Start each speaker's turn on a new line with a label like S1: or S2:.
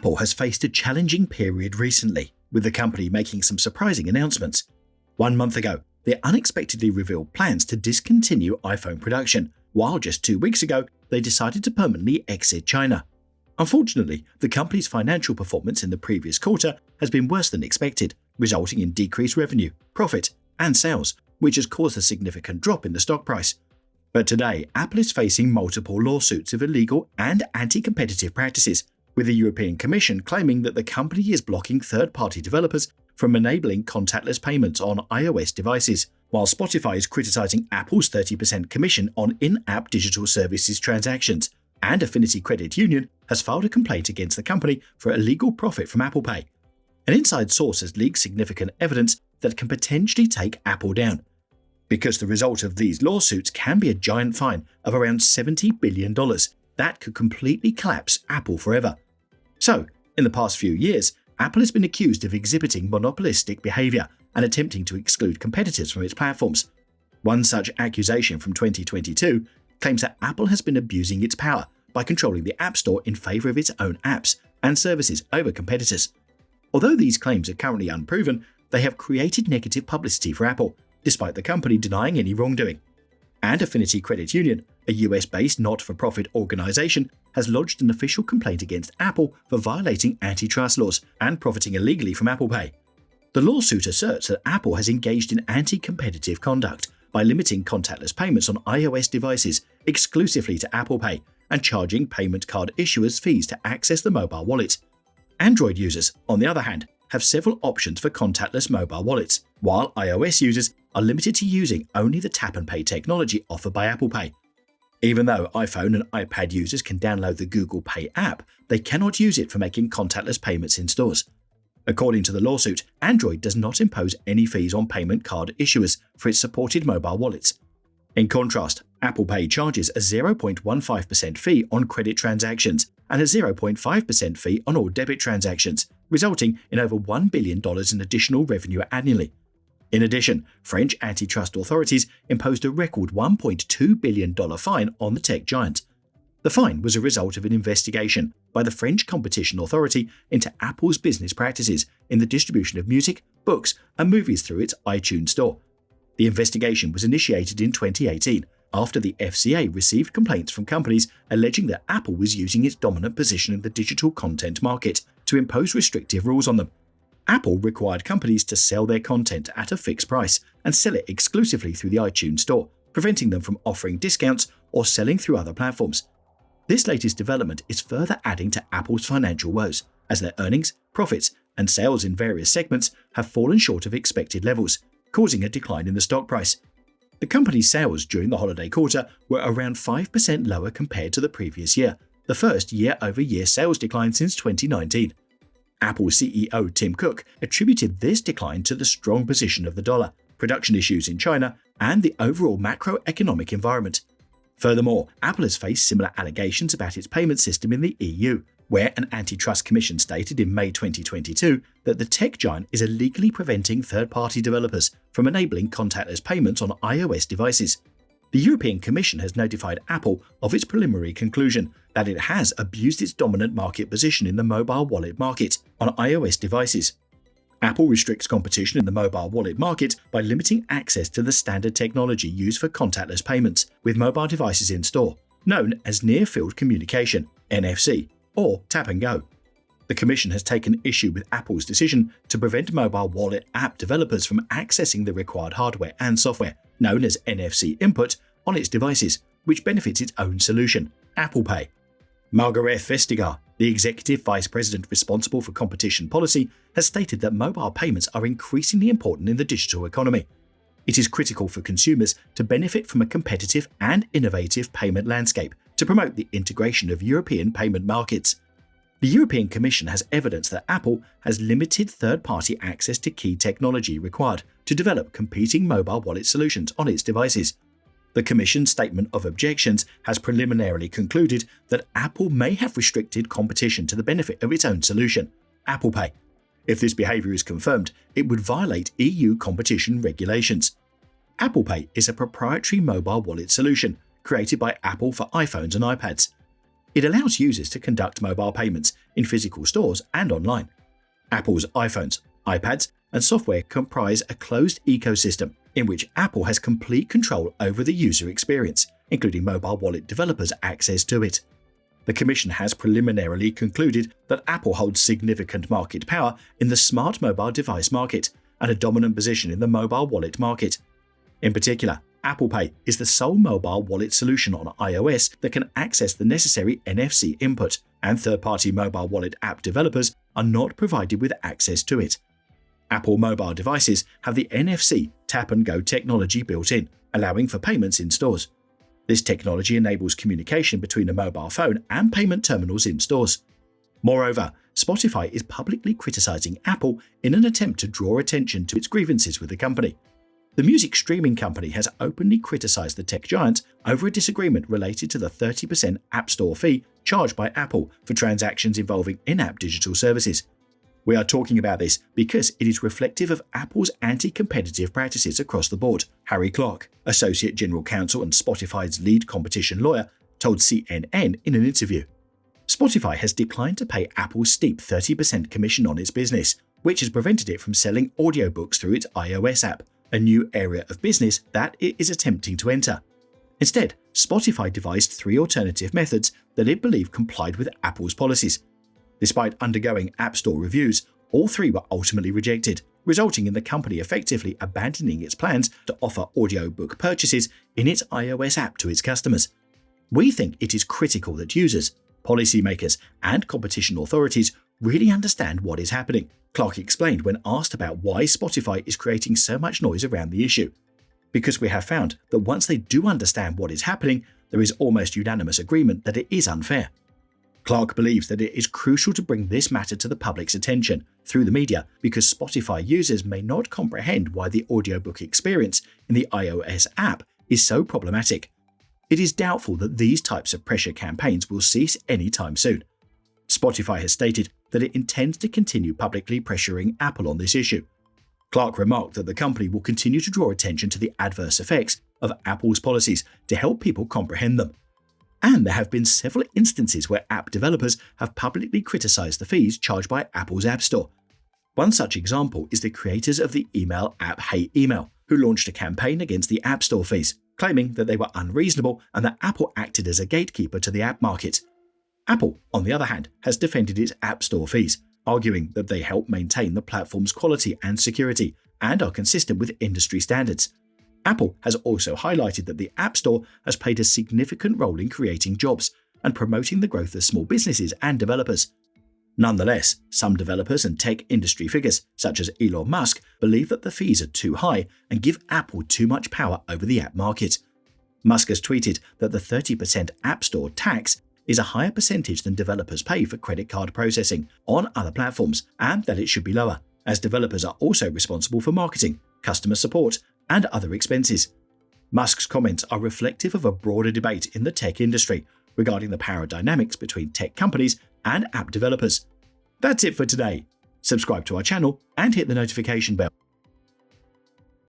S1: Apple has faced a challenging period recently, with the company making some surprising announcements. 1 month ago, they unexpectedly revealed plans to discontinue iPhone production, while just 2 weeks ago, they decided to permanently exit China. Unfortunately, the company's financial performance in the previous quarter has been worse than expected, resulting in decreased revenue, profit, and sales, which has caused a significant drop in the stock price. But today, Apple is facing multiple lawsuits of illegal and anti-competitive practices, with the European Commission claiming that the company is blocking third-party developers from enabling contactless payments on iOS devices, while Spotify is criticizing Apple's 30% commission on in-app digital services transactions, and Affinity Credit Union has filed a complaint against the company for illegal profit from Apple Pay. An inside source has leaked significant evidence that can potentially take Apple down, because the result of these lawsuits can be a giant fine of around $70 billion that could completely collapse Apple forever. So, in the past few years, Apple has been accused of exhibiting monopolistic behavior and attempting to exclude competitors from its platforms. One such accusation from 2022 claims that Apple has been abusing its power by controlling the App Store in favor of its own apps and services over competitors. Although these claims are currently unproven, they have created negative publicity for Apple, despite the company denying any wrongdoing. And Affinity Credit Union, a US-based not-for-profit organization, has lodged an official complaint against Apple for violating antitrust laws and profiting illegally from Apple Pay. The lawsuit asserts that Apple has engaged in anti-competitive conduct by limiting contactless payments on iOS devices exclusively to Apple Pay and charging payment card issuers fees to access the mobile wallet. Android users, on the other hand, have several options for contactless mobile wallets, while iOS users are limited to using only the tap and pay technology offered by Apple Pay. Even though iPhone and iPad users can download the Google Pay app, they cannot use it for making contactless payments in stores. According to the lawsuit, Android does not impose any fees on payment card issuers for its supported mobile wallets. In contrast, Apple Pay charges a 0.15% fee on credit transactions and a 0.5% fee on all debit transactions, resulting in over $1 billion in additional revenue annually. In addition, French antitrust authorities imposed a record $1.2 billion fine on the tech giant. The fine was a result of an investigation by the French Competition Authority into Apple's business practices in the distribution of music, books, and movies through its iTunes store. The investigation was initiated in 2018 after the FCA received complaints from companies alleging that Apple was using its dominant position in the digital content market to impose restrictive rules on them. Apple required companies to sell their content at a fixed price and sell it exclusively through the iTunes store, preventing them from offering discounts or selling through other platforms. This latest development is further adding to Apple's financial woes, as their earnings, profits, and sales in various segments have fallen short of expected levels, causing a decline in the stock price. The company's sales during the holiday quarter were around 5% lower compared to the previous year, the first year-over-year sales decline since 2019. Apple CEO Tim Cook attributed this decline to the strong position of the dollar, production issues in China, and the overall macroeconomic environment. Furthermore, Apple has faced similar allegations about its payment system in the EU, where an antitrust commission stated in May 2022 that the tech giant is illegally preventing third-party developers from enabling contactless payments on iOS devices. The European Commission has notified Apple of its preliminary conclusion that it has abused its dominant market position in the mobile wallet market on iOS devices. Apple restricts competition in the mobile wallet market by limiting access to the standard technology used for contactless payments with mobile devices in store, known as Near-Field Communication (NFC) or Tap and Go. The Commission has taken issue with Apple's decision to prevent mobile wallet app developers from accessing the required hardware and software, known as NFC input, on its devices, which benefits its own solution, Apple Pay. Margaret Vestager, the executive vice president responsible for competition policy, has stated that mobile payments are increasingly important in the digital economy. It is critical for consumers to benefit from a competitive and innovative payment landscape to promote the integration of European payment markets. The European Commission has evidence that Apple has limited third-party access to key technology required to develop competing mobile wallet solutions on its devices. The Commission's statement of objections has preliminarily concluded that Apple may have restricted competition to the benefit of its own solution, Apple Pay. If this behavior is confirmed, it would violate EU competition regulations. Apple Pay is a proprietary mobile wallet solution created by Apple for iPhones and iPads. It allows users to conduct mobile payments in physical stores and online. Apple's iPhones, iPads, and software comprise a closed ecosystem in which Apple has complete control over the user experience, including mobile wallet developers' access to it. The Commission has preliminarily concluded that Apple holds significant market power in the smart mobile device market and a dominant position in the mobile wallet market. In particular, Apple Pay is the sole mobile wallet solution on iOS that can access the necessary NFC input, and third-party mobile wallet app developers are not provided with access to it. Apple mobile devices have the NFC tap-and-go technology built in, allowing for payments in stores. This technology enables communication between a mobile phone and payment terminals in stores. Moreover, Spotify is publicly criticizing Apple in an attempt to draw attention to its grievances with the company. The music streaming company has openly criticized the tech giant over a disagreement related to the 30% App Store fee charged by Apple for transactions involving in-app digital services. We are talking about this because it is reflective of Apple's anti-competitive practices across the board, Harry Clark, Associate General Counsel and Spotify's lead competition lawyer, told CNN in an interview. Spotify has declined to pay Apple's steep 30% commission on its business, which has prevented it from selling audiobooks through its iOS app, a new area of business that it is attempting to enter. Instead, Spotify devised 3 alternative methods that it believed complied with Apple's policies. Despite undergoing App Store reviews, all 3 were ultimately rejected, resulting in the company effectively abandoning its plans to offer audiobook purchases in its iOS app to its customers. We think it is critical that users, policymakers, and competition authorities really understand what is happening, Clark explained when asked about why Spotify is creating so much noise around the issue. Because we have found that once they do understand what is happening, there is almost unanimous agreement that it is unfair. Clark believes that it is crucial to bring this matter to the public's attention through the media because Spotify users may not comprehend why the audiobook experience in the iOS app is so problematic. It is doubtful that these types of pressure campaigns will cease anytime soon. Spotify has stated that it intends to continue publicly pressuring Apple on this issue. Clark remarked that the company will continue to draw attention to the adverse effects of Apple's policies to help people comprehend them. And there have been several instances where app developers have publicly criticized the fees charged by Apple's App Store. One such example is the creators of the email app Hey Email, who launched a campaign against the App Store fees, claiming that they were unreasonable and that Apple acted as a gatekeeper to the app market. Apple, on the other hand, has defended its App Store fees, arguing that they help maintain the platform's quality and security and are consistent with industry standards. Apple has also highlighted that the App Store has played a significant role in creating jobs and promoting the growth of small businesses and developers. Nonetheless, some developers and tech industry figures, such as Elon Musk, believe that the fees are too high and give Apple too much power over the app market. Musk has tweeted that the 30% App Store tax is a higher percentage than developers pay for credit card processing on other platforms and that it should be lower, as developers are also responsible for marketing, customer support, and other expenses. Musk's comments are reflective of a broader debate in the tech industry regarding the power dynamics between tech companies and app developers. That's it for today. Subscribe to our channel and hit the notification bell.